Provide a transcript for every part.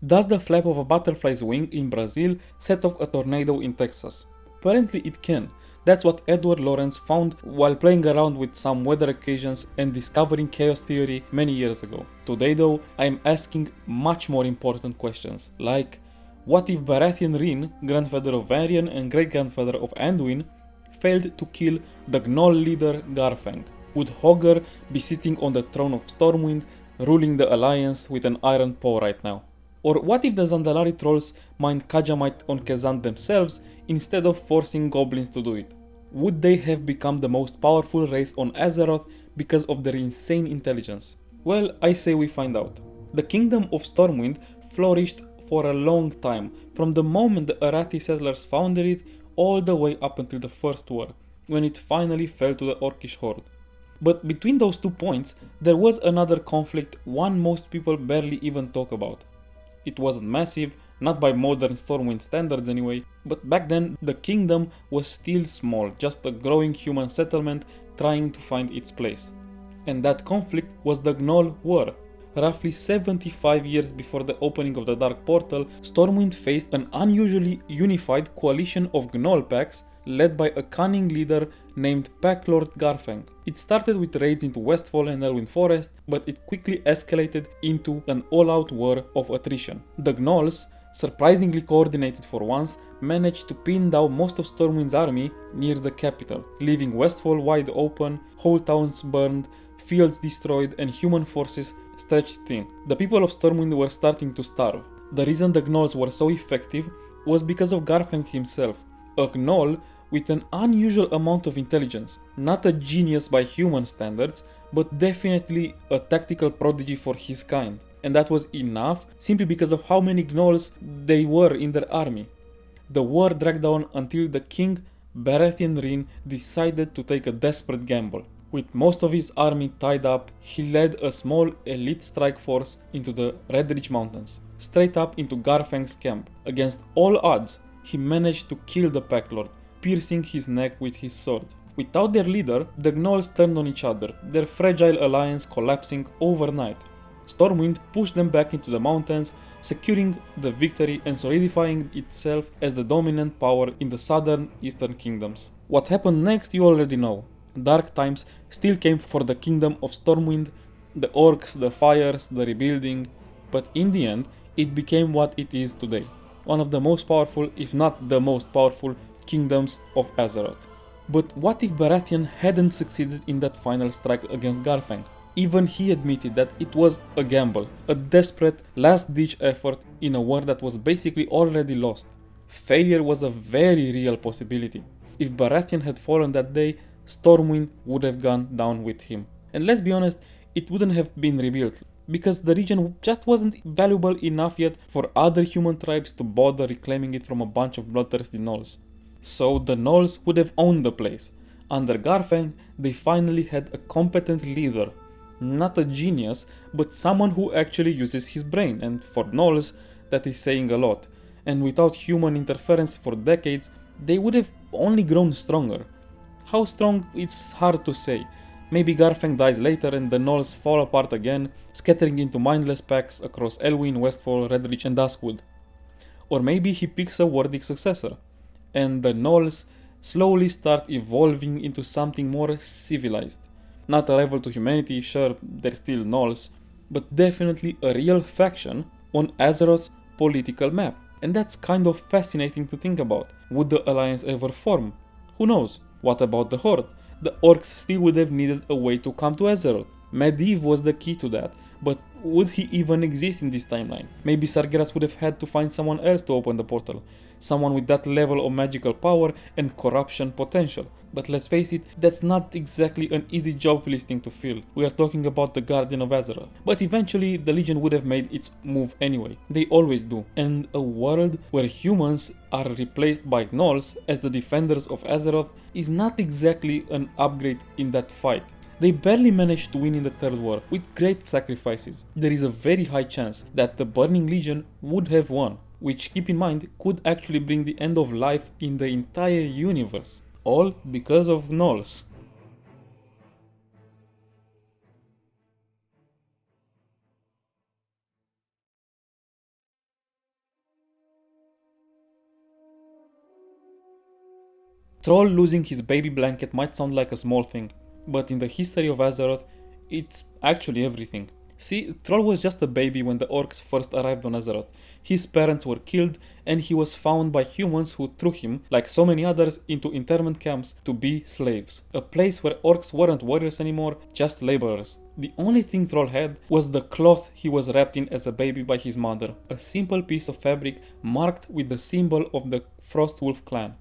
Does the flap of a butterfly's wing in Brazil set off a tornado in Texas? Apparently it can. That's what Edward Lorenz found while playing around with some weather equations and discovering chaos theory many years ago. Today though, I am asking much more important questions, like what if Barathen Wrynn, grandfather of Varian and great-grandfather of Anduin, failed to kill the Gnoll leader Garfang? Would Hogger be sitting on the throne of Stormwind, ruling the Alliance with an iron paw right now? Or what if the Zandalari trolls mined Kaja'mite on Kezan themselves instead of forcing goblins to do it? Would they have become the most powerful race on Azeroth because of their insane intelligence? Well, I say we find out. The kingdom of Stormwind flourished for a long time, from the moment the Arathi settlers founded it all the way up until the First War, when it finally fell to the Orcish Horde. But between those 2 points, there was another conflict, one most people barely even talk about. It wasn't massive, not by modern Stormwind standards anyway, but back then the kingdom was still small, just a growing human settlement trying to find its place. And that conflict was the Gnoll War. Roughly 75 years before the opening of the Dark Portal, Stormwind faced an unusually unified coalition of Gnoll packs led by a cunning leader named Pack Lord Garfang. It started with raids into Westfall and Elwyn Forest, but it quickly escalated into an all-out war of attrition. The Gnolls, surprisingly coordinated for once, managed to pin down most of Stormwind's army near the capital, leaving Westfall wide open, whole towns burned, fields destroyed and human forces stretched thin. The people of Stormwind were starting to starve. The reason the Gnolls were so effective was because of Garfang himself, a Gnoll with an unusual amount of intelligence, not a genius by human standards, but definitely a tactical prodigy for his kind. And that was enough simply because of how many Gnolls they were in their army. The war dragged on until the king, Barathen Wrynn, decided to take a desperate gamble. With most of his army tied up, he led a small elite strike force into the Red Ridge Mountains, straight up into Garfang's camp. Against all odds, he managed to kill the Pack Lord, piercing his neck with his sword. Without their leader, the Gnolls turned on each other, their fragile alliance collapsing overnight. Stormwind pushed them back into the mountains, securing the victory and solidifying itself as the dominant power in the southern eastern kingdoms. What happened next you already know. Dark times still came for the kingdom of Stormwind, the orcs, the fires, the rebuilding, but in the end it became what it is today. One of the most powerful, if not the most powerful, kingdoms of Azeroth. But what if Baratheon hadn't succeeded in that final strike against Garfang? Even he admitted that it was a gamble, a desperate, last-ditch effort in a war that was basically already lost. Failure was a very real possibility. If Baratheon had fallen that day, Stormwind would have gone down with him. And let's be honest, it wouldn't have been rebuilt, because the region just wasn't valuable enough yet for other human tribes to bother reclaiming it from a bunch of bloodthirsty Gnolls. So the Gnolls would have owned the place. Under Garfang, they finally had a competent leader. Not a genius, but someone who actually uses his brain, and for Gnolls, that is saying a lot. And without human interference for decades, they would have only grown stronger. How strong, it's hard to say. Maybe Garfang dies later and the Gnolls fall apart again, scattering into mindless packs across Elwyn, Westfall, Redreach and Duskwood. Or maybe he picks a worthy successor, and the Gnolls slowly start evolving into something more civilized. Not a rival to humanity, sure, they're still Gnolls, but definitely a real faction on Azeroth's political map. And that's kind of fascinating to think about. Would the Alliance ever form? Who knows? What about the Horde? The Orcs still would have needed a way to come to Azeroth. Medivh was the key to that, but would he even exist in this timeline? Maybe Sargeras would have had to find someone else to open the portal. Someone with that level of magical power and corruption potential. But let's face it, that's not exactly an easy job listing to fill. We are talking about the Guardian of Azeroth. But eventually the Legion would have made its move anyway. They always do. And a world where humans are replaced by Gnolls as the defenders of Azeroth is not exactly an upgrade in that fight. They barely managed to win in the Third War, with great sacrifices. There is a very high chance that the Burning Legion would have won, which, keep in mind, could actually bring the end of life in the entire universe. All because of Gnolls. Thrall losing his baby blanket might sound like a small thing, but in the history of Azeroth, it's actually everything. See, Thrall was just a baby when the orcs first arrived on Azeroth. His parents were killed, and he was found by humans who threw him, like so many others, into internment camps to be slaves. A place where orcs weren't warriors anymore, just laborers. The only thing Thrall had was the cloth he was wrapped in as a baby by his mother, a simple piece of fabric marked with the symbol of the Frostwolf clan.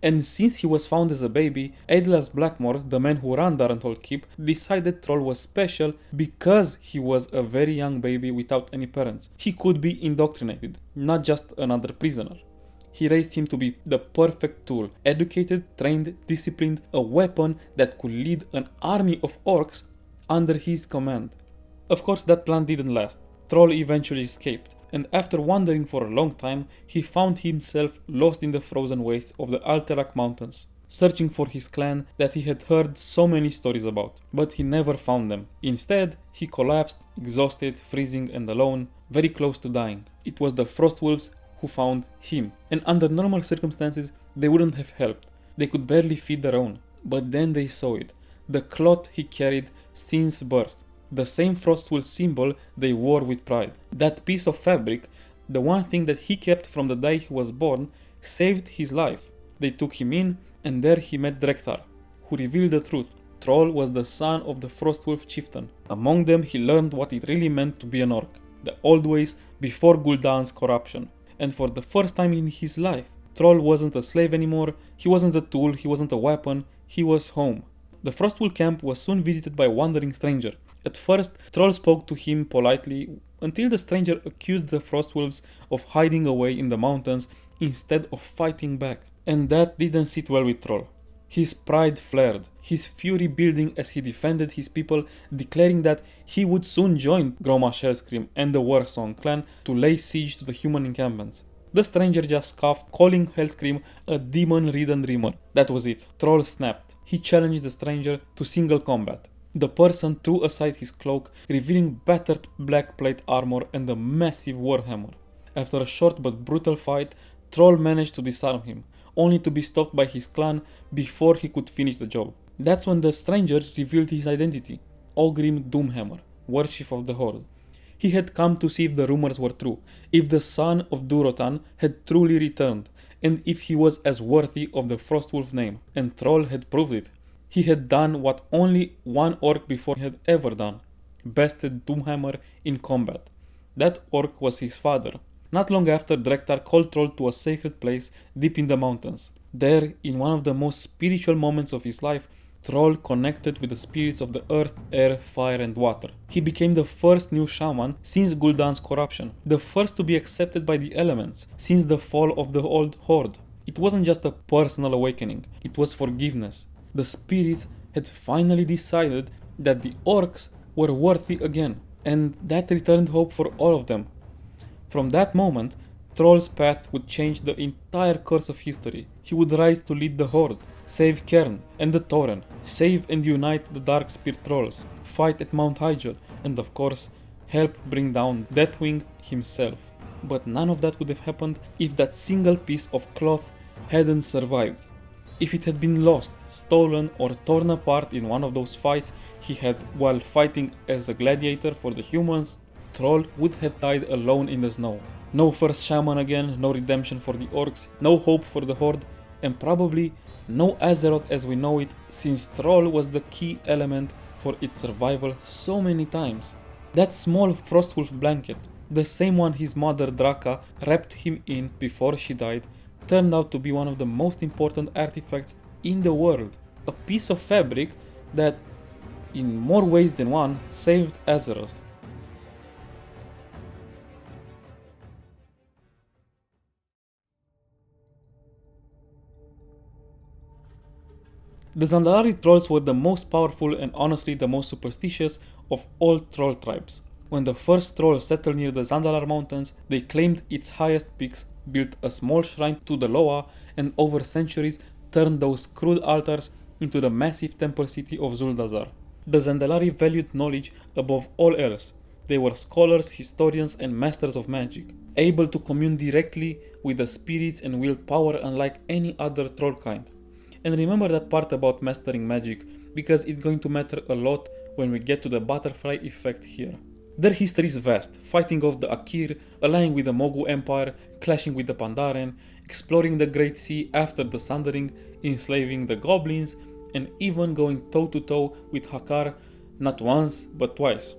And since he was found as a baby, Aedlas Blackmore, the man who ran Darantol Keep, decided Thrall was special because he was a very young baby without any parents. He could be indoctrinated, not just another prisoner. He raised him to be the perfect tool, educated, trained, disciplined, a weapon that could lead an army of orcs under his command. Of course, that plan didn't last. Thrall eventually escaped, and after wandering for a long time, he found himself lost in the frozen wastes of the Alterac Mountains, searching for his clan that he had heard so many stories about, but he never found them. Instead, he collapsed, exhausted, freezing and alone, very close to dying. It was the Frostwolves who found him, and under normal circumstances, they wouldn't have helped. They could barely feed their own, but then they saw it, the cloth he carried since birth. The same Frostwolf symbol they wore with pride. That piece of fabric, the one thing that he kept from the day he was born, saved his life. They took him in, and there he met Drekthar, who revealed the truth. Thrall was the son of the Frostwolf chieftain. Among them he learned what it really meant to be an orc, the old ways before Gul'dan's corruption. And for the first time in his life, Thrall wasn't a slave anymore, he wasn't a tool, he wasn't a weapon, he was home. The Frostwolf camp was soon visited by a wandering stranger. At first, Thrall spoke to him politely until the stranger accused the Frostwolves of hiding away in the mountains instead of fighting back. And that didn't sit well with Thrall. His pride flared, his fury building as he defended his people, declaring that he would soon join Grommash Hellscream and the Warsong clan to lay siege to the human encampments. The stranger just scoffed, calling Hellscream a demon-ridden dreamer. That was it. Thrall snapped. He challenged the stranger to single combat. The person threw aside his cloak, revealing battered black plate armor and a massive warhammer. After a short but brutal fight, Thrall managed to disarm him, only to be stopped by his clan before he could finish the job. That's when the stranger revealed his identity, Ogrim Doomhammer, worship of the Horde. He had come to see if the rumors were true, if the son of Durotan had truly returned, and if he was as worthy of the Frostwolf name, and Thrall had proved it. He had done what only one orc before had ever done, bested Doomhammer in combat. That orc was his father. Not long after, Drekthar called Thrall to a sacred place deep in the mountains. There, in one of the most spiritual moments of his life, Thrall connected with the spirits of the earth, air, fire and water. He became the first new shaman since Gul'dan's corruption, the first to be accepted by the elements since the fall of the old Horde. It wasn't just a personal awakening, it was forgiveness. The spirits had finally decided that the orcs were worthy again, and that returned hope for all of them. From that moment, Thrall's path would change the entire course of history. He would rise to lead the Horde, save Cairn and the Tauren, save and unite the Darkspear Trolls, fight at Mount Hyjal, and of course, help bring down Deathwing himself. But none of that would have happened if that single piece of cloth hadn't survived. If it had been lost, stolen or torn apart in one of those fights he had while fighting as a gladiator for the humans, Thrall would have died alone in the snow. No first shaman again, no redemption for the orcs, no hope for the Horde, and probably no Azeroth as we know it, since Thrall was the key element for its survival so many times. That small Frostwolf blanket, the same one his mother Draka wrapped him in before she died, turned out to be one of the most important artifacts in the world. A piece of fabric that, in more ways than one, saved Azeroth. The Zandalari trolls were the most powerful and honestly the most superstitious of all troll tribes. When the first trolls settled near the Zandalar mountains, they claimed its highest peaks, built a small shrine to the Loa, and over centuries turned those crude altars into the massive temple city of Zuldazar. The Zandalari valued knowledge above all else. They were scholars, historians, and masters of magic, able to commune directly with the spirits and wield power unlike any other troll kind. And remember that part about mastering magic, because it's going to matter a lot when we get to the butterfly effect here. Their history is vast, fighting off the Akir, allying with the Mogu Empire, clashing with the Pandaren, exploring the Great Sea after the Sundering, enslaving the goblins, and even going toe-to-toe with Hakar not once but twice.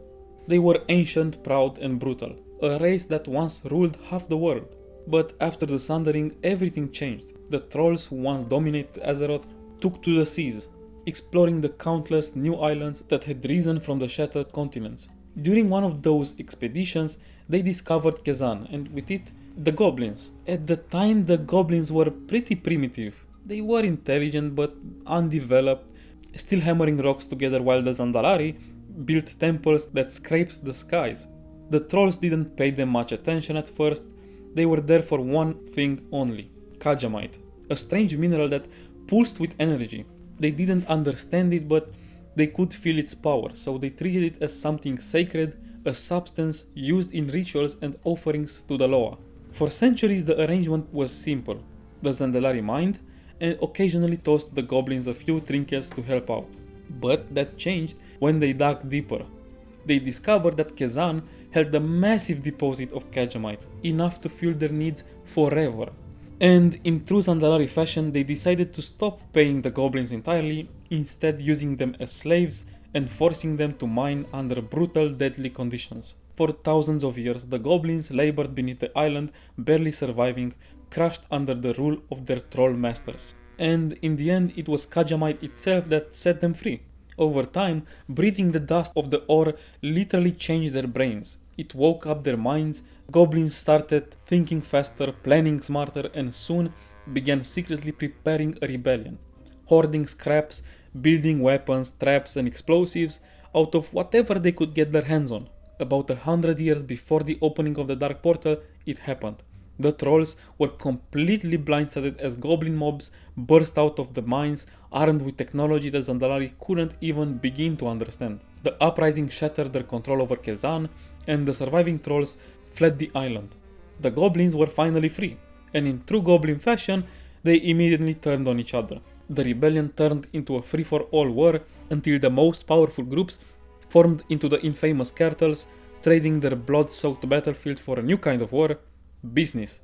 They were ancient, proud and brutal, a race that once ruled half the world. But after the Sundering, everything changed. The Thralls who once dominated Azeroth took to the seas, exploring the countless new islands that had risen from the shattered continents. During one of those expeditions, they discovered Khazan, and with it, the goblins. At the time, the goblins were pretty primitive. They were intelligent but undeveloped, still hammering rocks together, while the Zandalari built temples that scraped the skies. The Trolls didn't pay them much attention at first. They were there for one thing only: Kaja'mite, a strange mineral that pulsed with energy. They didn't understand it, but they could feel its power, so they treated it as something sacred, a substance used in rituals and offerings to the Loa. For centuries the arrangement was simple. The Zandalari mined and occasionally tossed the goblins a few trinkets to help out. But that changed when they dug deeper. They discovered that Khazan held a massive deposit of Kaja'mite, enough to fuel their needs forever. And in true Zandalari fashion, they decided to stop paying the goblins entirely, instead using them as slaves and forcing them to mine under brutal, deadly conditions. For thousands of years, the goblins labored beneath the island, barely surviving, crushed under the rule of their troll masters. And in the end, it was Kaja'mite itself that set them free. Over time, breathing the dust of the ore literally changed their brains. It woke up their minds. Goblins started thinking faster, planning smarter, and soon began secretly preparing a rebellion. Hoarding scraps, building weapons, traps, and explosives out of whatever they could get their hands on. About 100 years before the opening of the Dark Portal, it happened. The Trolls were completely blindsided as goblin mobs burst out of the mines, armed with technology that Zandalari couldn't even begin to understand. The uprising shattered their control over Khazan, and the surviving Trolls fled the island. The goblins were finally free, and in true goblin fashion, they immediately turned on each other. The rebellion turned into a free-for-all war until the most powerful groups formed into the infamous cartels, trading their blood-soaked battlefield for a new kind of war: business.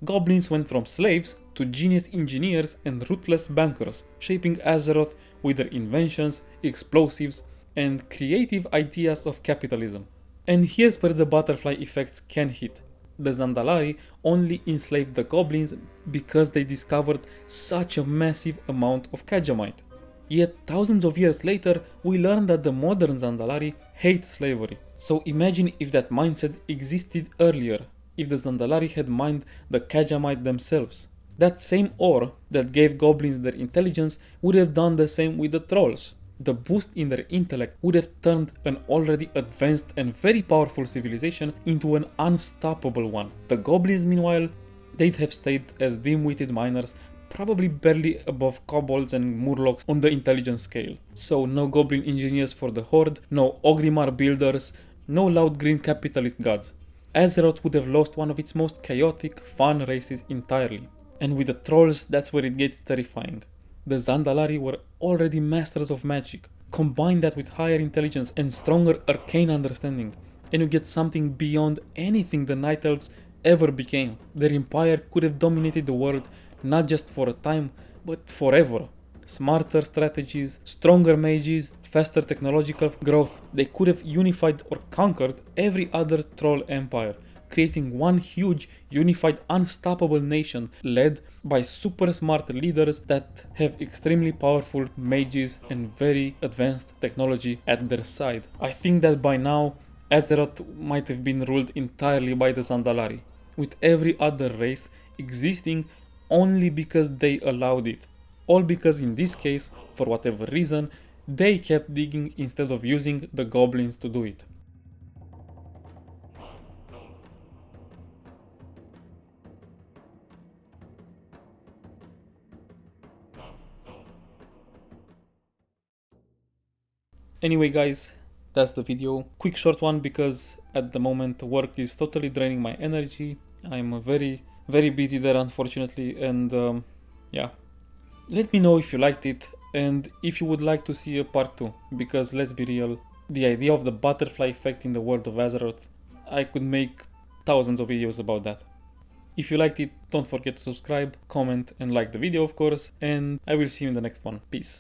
Goblins went from slaves to genius engineers and ruthless bankers, shaping Azeroth with their inventions, explosives, and creative ideas of capitalism. And here's where the butterfly effects can hit. The Zandalari only enslaved the goblins because they discovered such a massive amount of Kaja'mite. Yet thousands of years later, we learn that the modern Zandalari hate slavery. So imagine if that mindset existed earlier, if the Zandalari had mined the Kaja'mite themselves. That same ore that gave goblins their intelligence would have done the same with the Trolls. The boost in their intellect would have turned an already advanced and very powerful civilization into an unstoppable one. The goblins, meanwhile, they'd have stayed as dim-witted miners, probably barely above kobolds and murlocs on the intelligence scale. So no goblin engineers for the Horde, no Ogrimmar builders, no loud green capitalist gods. Azeroth would have lost one of its most chaotic, fun races entirely. And with the Trolls, that's where it gets terrifying. The Zandalari were already masters of magic. Combine that with higher intelligence and stronger arcane understanding, and you get something beyond anything the Night Elves ever became. Their empire could have dominated the world not just for a time, but forever. Smarter strategies, stronger mages, faster technological growth. They could have unified or conquered every other troll empire, creating one huge, unified, unstoppable nation led by super smart leaders that have extremely powerful mages and very advanced technology at their side. I think that by now, Azeroth might have been ruled entirely by the Zandalari, with every other race existing only because they allowed it. All because in this case, for whatever reason, they kept digging instead of using the goblins to do it. Anyway guys, that's the video. Quick short one because at the moment work is totally draining my energy. I'm very busy there unfortunately, and yeah, Let me know if you liked it and if you would like to see a part 2, because let's be real, the idea of the butterfly effect in the world of Azeroth, I could make thousands of videos about that. If you liked it, don't forget to subscribe, comment and like the video of course, and I will see you in the next one. Peace.